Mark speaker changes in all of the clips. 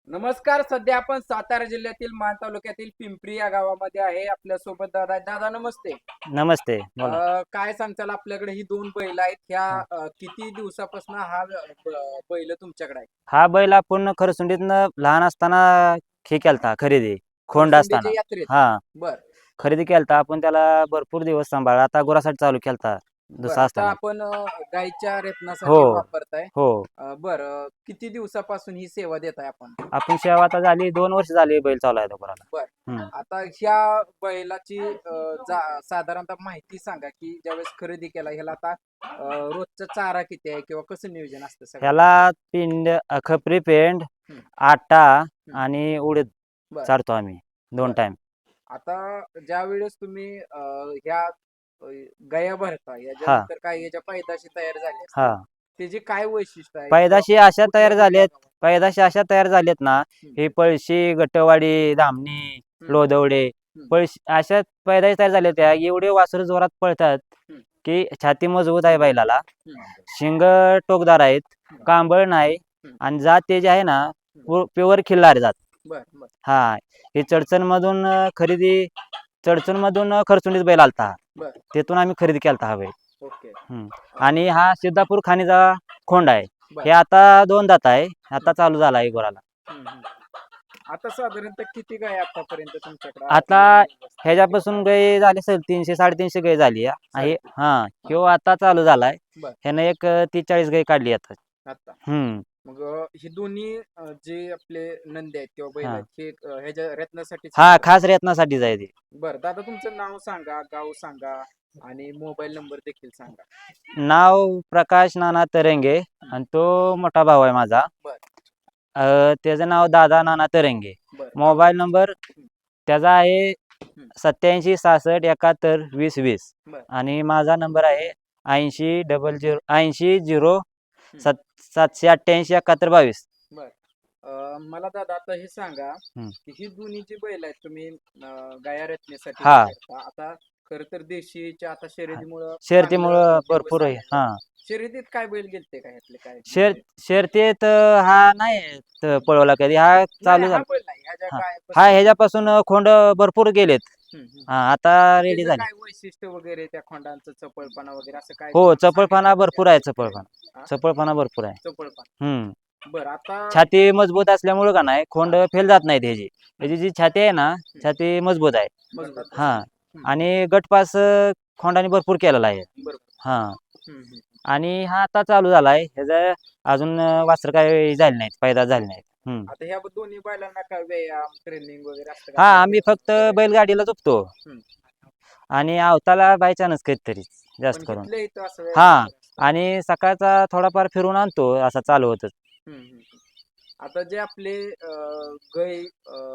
Speaker 1: नमस्कार. सध्या आपण सातारा जिल्ह्यातील माण तालुक्यातील पिंपरी या गावामध्ये आहे. आपल्या सोबत दादा आहेत. दादा नमस्ते.
Speaker 2: नमस्ते, बोला.
Speaker 1: काय सांगताल, आपल्याकडे ही दोन बैल आहेत. ह्या किती दिवसापासून हा बैल तुमच्याकडे आहे?
Speaker 2: हा बैल आपण खरसुंडीतनं लहान असताना केलता खरेदी, खोंड
Speaker 1: खरसुंडीच्या
Speaker 2: असताना.
Speaker 1: यात्रेत.
Speaker 2: हा
Speaker 1: बर
Speaker 2: खरेदी केलता आपण, त्याला भरपूर दिवस सांभाळ. आता गुरासाठी चालू केलता
Speaker 1: बर
Speaker 2: दुसरा
Speaker 1: आता
Speaker 2: असताना.
Speaker 1: आपण गायच्या रेतनासाठी
Speaker 2: हो
Speaker 1: वापरताय.
Speaker 2: हो
Speaker 1: बर किती दिवसापासून ही सेवा देताय आपण?
Speaker 2: आपण सेवा आता झाली 2 वर्ष झाली, बैल चालू आहे तो गुराला.
Speaker 1: बर आता ह्या बैलाची साधारणतः माहिती सांगा की ज्यावेळेस खरेदी केला ह्याला आता रोजचा चारा किती आहे किंवा कसं नियोजन असतं सगळं?
Speaker 2: ह्याला पिंड, खपरी पेंड,
Speaker 1: हम्म.
Speaker 2: आटा आणि उडीद
Speaker 1: बर
Speaker 2: चारतो आम्ही 2 टाइम.
Speaker 1: आता ज्या वेळेस तुम्ही ह्या गाया भरता
Speaker 2: हा
Speaker 1: याच्यानंतर काय याच्या पैदाशी तयार झाली असते,
Speaker 2: हा
Speaker 1: त्याची काय वैशिष्ट्य आहे?
Speaker 2: पैदाशी
Speaker 1: किंवा
Speaker 2: अशा
Speaker 1: कुठल्या
Speaker 2: तयार
Speaker 1: कुठल्या
Speaker 2: झालेत,
Speaker 1: गावात?
Speaker 2: पैदाशी अशा तयार झालेत ना,
Speaker 1: हम्म,
Speaker 2: हे पळशी, गटवाडी, धामणी,
Speaker 1: हम्म,
Speaker 2: लोदवडे,
Speaker 1: हम्म,
Speaker 2: पळशी अशा पैदाशी तयार झाल्या त्या. एवढे वासरं जोरात पळतात
Speaker 1: हम्म,
Speaker 2: की छाती मजबूत आहे बैलाला,
Speaker 1: हम्म,
Speaker 2: शिंग टोकदार आहेत,
Speaker 1: हम्म,
Speaker 2: कांबळ नाही,
Speaker 1: हम्म,
Speaker 2: आणि जात ते जे आहे ना
Speaker 1: हम्म.
Speaker 2: प्युअर खिल्लार जात.
Speaker 1: बर बर
Speaker 2: हा हे चडचणमधून चडचणमधून खरचुंडीत बैल आलता,
Speaker 1: बर
Speaker 2: तिथून आम्ही खरेदी केलता हा बैल.
Speaker 1: ओके.
Speaker 2: आणि हा सिद्धापूर खाणीचा खोंड आहे.
Speaker 1: बर
Speaker 2: हे आता 2 दात आहे, आता चालू झाला आहे गुराला.
Speaker 1: हम्म, हम्म. आता साधारणतः किती गाय आतापर्यंत तुमच्याकडे
Speaker 2: आता
Speaker 1: किंवा
Speaker 2: ह्याच्यापासून गाय झाली असेल 300-350 गाय झाली आहे.
Speaker 1: साडेतीन.
Speaker 2: हा किंवा आता चालू झालाय.
Speaker 1: बर
Speaker 2: ह्यानं एक 30-40 गाय काढली आता.
Speaker 1: आता
Speaker 2: हम्म
Speaker 1: मग हे दोन्ही जे आपले नंदी आहेत किंवा बैल
Speaker 2: हा
Speaker 1: आहेत हे ह्याच्या रत्नासाठीच
Speaker 2: हा
Speaker 1: केले?
Speaker 2: खास रेतनासाठी जाय ते.
Speaker 1: बर दादा तुमचं नाव सांगा, गाव सांगा आणि मोबाईल नंबर देखील सांगा.
Speaker 2: नाव प्रकाश नाना तरंगे आणि तो मोठा भाऊ आहे माझा.
Speaker 1: बर
Speaker 2: त्याचं नाव दादा नाना तरंगे.
Speaker 1: बर
Speaker 2: मोबाईल नंबर
Speaker 1: हम्म,
Speaker 2: त्याचा आहे
Speaker 1: हम्म.
Speaker 2: 87 66 71 20 20.
Speaker 1: बर
Speaker 2: आणि माझा नंबर आहे 80
Speaker 1: हम्म,
Speaker 2: 788 71 22.
Speaker 1: बर मला दादा आता हे सांगा
Speaker 2: हम्म.
Speaker 1: की ही दोन्ही जी बैल आहेत तुम्ही गाया रचनेसाठी
Speaker 2: हा
Speaker 1: वापरता. आता खर तर देशीच्या आता शर्यतीमुळं
Speaker 2: शर्यतीमुळं
Speaker 1: दिवस
Speaker 2: भरपूर आहे.
Speaker 1: आलेले आहेत.
Speaker 2: हा
Speaker 1: शर्यतीत काय बैल गेलते का ह्यातले काय
Speaker 2: शर
Speaker 1: म्हणजे?
Speaker 2: शर्यतीत हा नाही पळवला कधी. हा
Speaker 1: नाही
Speaker 2: चालू
Speaker 1: हा
Speaker 2: झाला.
Speaker 1: बैल नाही ह्या ज्या
Speaker 2: हा
Speaker 1: गाय
Speaker 2: हा
Speaker 1: बसलेल्या आहेत.
Speaker 2: ह्याच्यापासून खोंड भरपूर गेलेत. हा आता रेडी
Speaker 1: त्याचं
Speaker 2: झाले.
Speaker 1: काय वैशिष्ट्य वगैरे त्या खोंडांचं चपळपणा वगैरे असं काय
Speaker 2: हो
Speaker 1: तुम्हाला
Speaker 2: चपळपणा
Speaker 1: सांगितलं
Speaker 2: भरपूर
Speaker 1: म्हणजे
Speaker 2: आहे.
Speaker 1: कळेल. हा?
Speaker 2: चपळपणा भरपूर आहे.
Speaker 1: चपळपणा. बरं आता
Speaker 2: छाती मजबूत असल्यामुळे का नाही खोंड फेल जात नाही ह्याची. ह्याची जी छाती आहे ना, छाती मजबूत आहे.
Speaker 1: मजबूत आहे.
Speaker 2: हा आणि गटपास खोंडाने भरपूर केलेला आहे.
Speaker 1: बरोबर.
Speaker 2: हा
Speaker 1: हम्म, हम्म.
Speaker 2: आणि हा आता चालू झालाय. ह्याचं अजून वासर काय झाले नाहीत, पैदा झाले नाहीत.
Speaker 1: आता ह्या दोन्ही बैलांना काय व्यायाम ट्रेनिंग वगैरे असतं
Speaker 2: हा
Speaker 1: का?
Speaker 2: आम्ही फक्त बैलगाडीला झोपतो
Speaker 1: हम्म.
Speaker 2: आणि अवताला बाय चान्स कधीतरी जास्त
Speaker 1: पण
Speaker 2: करून.
Speaker 1: इथल्या इथं असं व्यायाम
Speaker 2: हा
Speaker 1: वगैरे असतं.
Speaker 2: आणि सकाळचा थोडाफार फिरून आणतो असा चालू होतच.
Speaker 1: हम्म, हम्म, हम्म. आता जे आपले गाय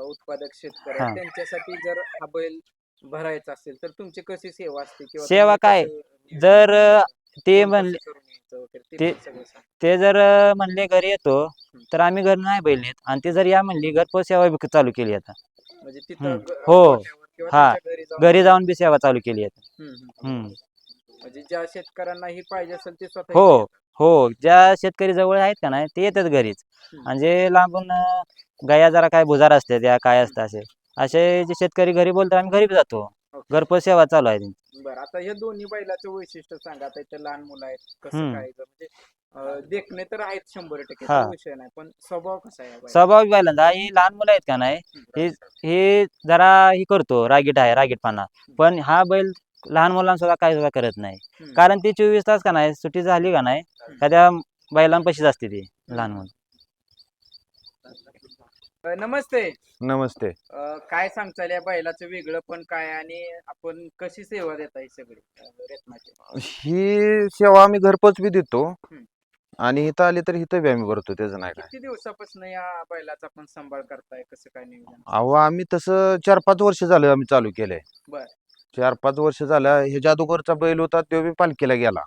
Speaker 1: उत्पादक शेतकरी आहेत
Speaker 2: हा
Speaker 1: त्यांच्यासाठी जर हा बैल भरायचा असेल तर तुमची कशी सेवा असते किंवा
Speaker 2: सेवा
Speaker 1: तुम्ही
Speaker 2: काय,
Speaker 1: कसं नियोजन
Speaker 2: जर
Speaker 1: करता?
Speaker 2: ते
Speaker 1: फोन कसं
Speaker 2: म्हणले
Speaker 1: करून यायचं वगैरे ते
Speaker 2: ते
Speaker 1: पण सगळं सांग.
Speaker 2: ते जर म्हणले घरी येतो, तर आम्ही घरी नाही बैल नेत. आणि ते जर या म्हणली घरपोच सेवा बी चालू केली आता.
Speaker 1: म्हणजे तिथं
Speaker 2: हो
Speaker 1: गोठ्यावर किंवा
Speaker 2: हा
Speaker 1: त्यांच्या घरी जाऊन
Speaker 2: घरी
Speaker 1: तुम्ही
Speaker 2: जाऊन बी सेवा चालू केली आता.
Speaker 1: हम्म, हम्म.
Speaker 2: हम्म
Speaker 1: म्हणजे ज्या शेतकऱ्यांना ही पाहिजे असेल ते स्वतः
Speaker 2: हो
Speaker 1: इथे येतात.
Speaker 2: हो ज्या शेतकरी जवळ आहेत का नाही ते येतात घरीच.
Speaker 1: हम्म,
Speaker 2: आणि जे लांबून गाया जरा काय बुजार असते त्या काय
Speaker 1: हम्म.
Speaker 2: असतं असे असे जे शेतकरी घरी बोलतात आम्ही घरी बी जातो.
Speaker 1: ओके.
Speaker 2: घरपोच सेवा चालू आहे त्यांची.
Speaker 1: बरं आता हे दोन्ही बैलाचं वैशिष्ट्य सांगा. आता इथे लहान मुलं आहेत कसं
Speaker 2: हम्म
Speaker 1: काय म्हणजे देखणे तर आहेत 100%
Speaker 2: हा
Speaker 1: तो विषय नाही पण स्वभाव कसा आहे या बैलाचा?
Speaker 2: स्वभाव पहिल्यांदा ही लहान मुलं आहेत का नाही, हे हे जरा ही करतो, रागीट आहे, रागीटपणा. पण हा बैल लहान मुलांना सुद्धा काही सुद्धा करत नाही.
Speaker 1: हम्म,
Speaker 2: कारण ती 24 तास का नाही सुट्टी झाली का नाही, का त्या बैलांपाशीच असते ती लहान
Speaker 1: हम्म.
Speaker 2: मुलं.
Speaker 1: नमस्ते.
Speaker 3: नमस्ते.
Speaker 1: काय सांगताल या बैलाचं वेगळं पण काय आणि आपण कशी सेवा देता ही सगळी रत्नाची?
Speaker 3: ही सेवा आम्ही घरपोच बी देतो
Speaker 1: हम्म.
Speaker 3: आणि इथं आली तर इथं बी आम्ही भरतो, त्याचं नाही काय.
Speaker 1: किती दिवसापासून या बैलाचा आपण सांभाळ करताय कसं काय नियोजन?
Speaker 3: अहो आम्ही तसं 4-5 वर्ष झालं आम्ही चालू केलंय.
Speaker 1: बर
Speaker 3: 4-5 वर्ष झालं. हे जादूगरचा बैल होता तो बी पालखीला गेला.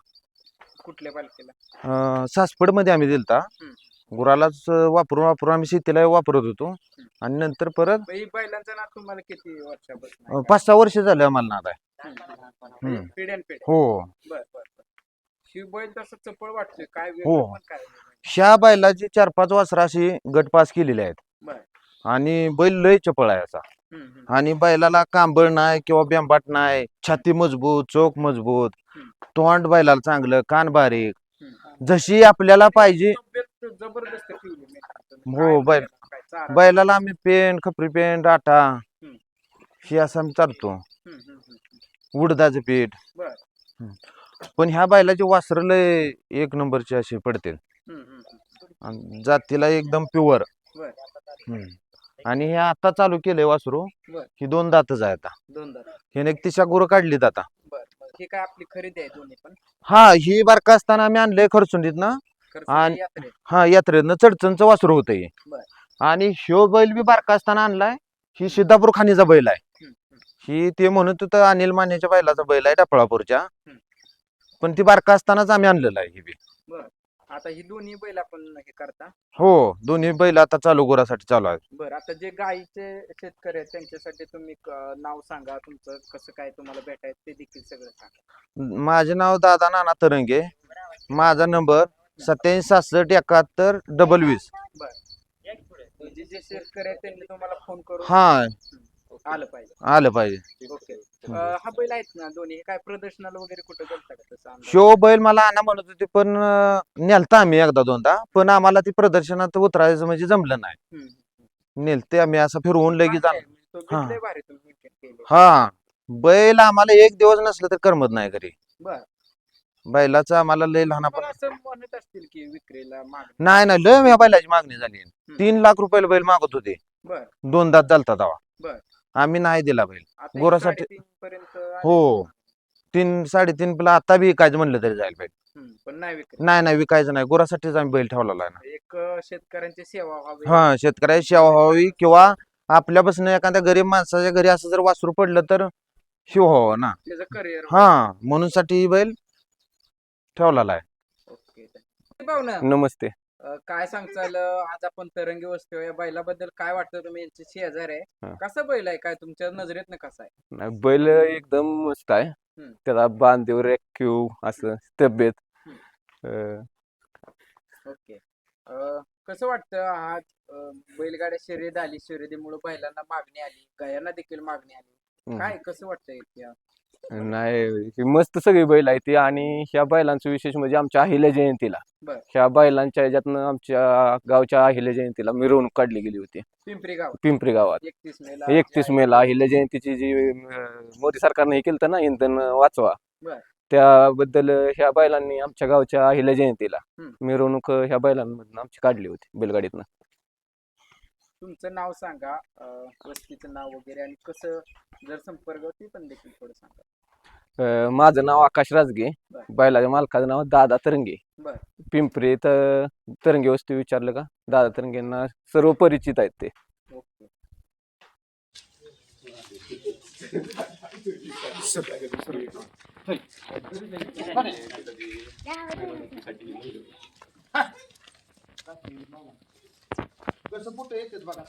Speaker 1: कुठल्या पालखीला?
Speaker 3: सासपडमध्ये आम्ही दिलता.
Speaker 1: हम्म.
Speaker 3: गुरालाच वापरून वापरून आम्ही शेतीला वापरत होतो. आणि नंतर परत
Speaker 1: मग ही बैलांचं नाव तुम्हाला किती वर्षापासून आहे?
Speaker 3: 5-6 वर्ष झालं आम्हाला नाद आहे.
Speaker 1: म्हणजे पिढ्यानपिढ्या.
Speaker 3: हो
Speaker 1: बर बर बर. ही बैल तसं चपळ वाटतोय काय
Speaker 3: हो.
Speaker 1: वेगळं पण काय
Speaker 3: ह्या बैलाची 4-5 वासरं अशी गट पास केलेली आहेत
Speaker 1: बर
Speaker 3: आणि बैल लय चपळ आहे असा आणि बैलाला कांबळ नाही किंवा बेंबाट नाही, छाती मजबूत, चोख मजबूत, तोंड बैलाला चांगलं, कान बारीक, जशी आपल्याला पाहिजे.
Speaker 1: तब्येत जबरदस्त ठेवली मी
Speaker 3: हो,
Speaker 1: काय
Speaker 3: बैल
Speaker 1: काय चारा
Speaker 3: बैलाला आम्ही पेंड, खपरी पेंड, आटा हे असं आम्ही चालतो, उडदाचं पीठ.
Speaker 1: बर
Speaker 3: पण ह्या बैलाची वासरं लय एक नंबरची अशी पडते आणि जातीला एकदम प्युअर.
Speaker 1: बर
Speaker 3: आणि हे आता चालू केलंय वासरू,
Speaker 1: बर
Speaker 3: ही 2 दातच आहे आता.
Speaker 1: दोन दात
Speaker 3: हिने एक तिशा गुरं काढलीत आता.
Speaker 1: बर बर ही काय आपली खरेदी आहे दोन्ही पण
Speaker 3: हा, ही बारका असताना आम्ही आणलंय खरसुंडीत ना.
Speaker 1: खर्च
Speaker 3: आणि-
Speaker 1: यात्रेत
Speaker 3: हा, यात्रेतनं चडचणचं वासरू होतं हे.
Speaker 1: बर.
Speaker 3: आणि ह्यो बैल बी बारका असताना आणलाय. ही सिद्धापूर खाणीचा बैल आहे. ही ते म्हणत होतं अनिल मानेच्या बैलाचा बैल आहे डफळापूरच्या. पण ती बारका असतानाच आम्ही आणलेलं आहे ही बी.
Speaker 1: आता ही दोन्ही बैल आपण हे करता
Speaker 3: हो, दोन्ही बैल आता चालू गुरासाठी चालू आहेत.
Speaker 1: बर आता जे गाईचे शेतकरी आहेत त्यांच्यासाठी तुम्ही नाव सांगा तुमचं कसं काय तुम्हाला भेटायचं ते देखील सगळं सांगा
Speaker 3: माझे नाव दादा नाना तरंगे. माझा नंबर 87667120.
Speaker 1: म्हणजे जे शेतकरी आहेत त्यांनी तुम्हाला फोन करून
Speaker 3: हा,
Speaker 1: आलं पाहिजे
Speaker 3: आलं पाहिजे.
Speaker 1: ओके हा बैल आहेत ना दोन्ही हे काय प्रदर्शनाला वगैरे कुठं गेलता का तसं अंदाज?
Speaker 3: शो बैल मला आणा म्हणत होते पण नेलता आम्ही एकदा दोनदा, पण आम्हाला ती प्रदर्शनात उतरायचं म्हणजे जमलं नाही.
Speaker 1: हम्म.
Speaker 3: नेलते आम्ही असं फिरवून लगेच
Speaker 1: चांगलं आहे,
Speaker 3: आणलं.
Speaker 1: म्हणजे तो
Speaker 3: हा.
Speaker 1: बिल लय भारी तुम्ही maintain केले.
Speaker 3: हा, बैल आम्हाला एक दिवस नसलं तर करमत नाही घरी.
Speaker 1: बर
Speaker 3: बैलाचं आम्हाला लय लहानपण.
Speaker 1: मला असं म्हणत असतील की विक्रीला मागणी
Speaker 3: नाही नाही, लय या बैलाची मागणी झाली. 3 लाख रुपयाला बैल मागत होते.
Speaker 1: बर
Speaker 3: 2 दात चालता
Speaker 1: बर.
Speaker 3: तेव्हा आम्ही नाही दिला बैल.
Speaker 1: आता
Speaker 3: गोरासाठी-
Speaker 1: 3.5 पर्यंत आले.
Speaker 3: हो, 3-3.5 ला आता बी विकायचं म्हणलं तरी जाईल बैल.
Speaker 1: पण नाही विक्री
Speaker 3: नाही नाही, विकायचं नाही. गुरासाठीच आम्ही बैल ठेवलेला आहे ना.
Speaker 1: एक शेतकऱ्यांची सेवा व्हावी
Speaker 3: हा, शेतकऱ्याची सेवा व्हावी किंवा आपल्यापासून एखाद्या गरीब माणसाच्या घरी असं जर वासरू पडलं तर शिव व्हावं ना.
Speaker 1: त्याचं करिअर
Speaker 3: हा, म्हणून साठी ही बैल ठेवलेला आहे.
Speaker 1: ओके पाहुणं
Speaker 4: नमस्ते.
Speaker 1: काय सांगचाल आज आपण तरंगी वस्तू या बैलाबद्दल काय वाटतं तुम्ही यांचे शेजार आहे
Speaker 4: हा.
Speaker 1: कसा बैल आहे काय तुमच्या नजरेतनं कसा आहे
Speaker 4: नाही, बैल एकदम मस्त आहे. त्याला बांधीव रेक्यू असं तब्येत.
Speaker 1: ओके कसं वाटतं आज बैलगाड्या शर्यत आली शर्यतीमुळे बैलांना मागणी आली गायांना देखील मागणी आली काय कसं वाटतंय त्या
Speaker 4: नाही, ही मस्त सगळी बैल आहे ती. आणि ह्या बैलांचं विशेष म्हणजे आमच्या अहिल्या जयंतीला
Speaker 1: बर.
Speaker 4: ह्या बैलांच्या ह्याच्यातनं आमच्या गावच्या अहिल्या जयंतीला मिरवणूक काढली गेली होती
Speaker 1: पिंपरी गाव
Speaker 4: पिंपरी गावात.
Speaker 1: 31
Speaker 4: मेला अहिल्या जयंतीची जी मोदी सरकारने हे केलं ना, इंधन वाचवा,
Speaker 1: बर.
Speaker 4: त्याबद्दल ह्या बैलांनी आमच्या गावच्या अहिल्या जयंतीला मिरवणूक ह्या बैलांमधून आमची काढली होती बैलगाडीतनं.
Speaker 1: तुमचं नाव सांगा वस्तीचं नाव वगैरे आणि कसं जर संपर्क होती पण देखील थोडं सांगा
Speaker 4: माझं नाव आकाश राजगे.
Speaker 1: बर.
Speaker 4: बैलाच्या मालकाचं नाव दादा तरंगे.
Speaker 1: बर.
Speaker 4: पिंपरी तरंगे वस्ती विचारलं का दादा तरंगेंना सर्व परिचित आहेत ते.
Speaker 1: ओके
Speaker 3: कसं कुठे येतात बघा.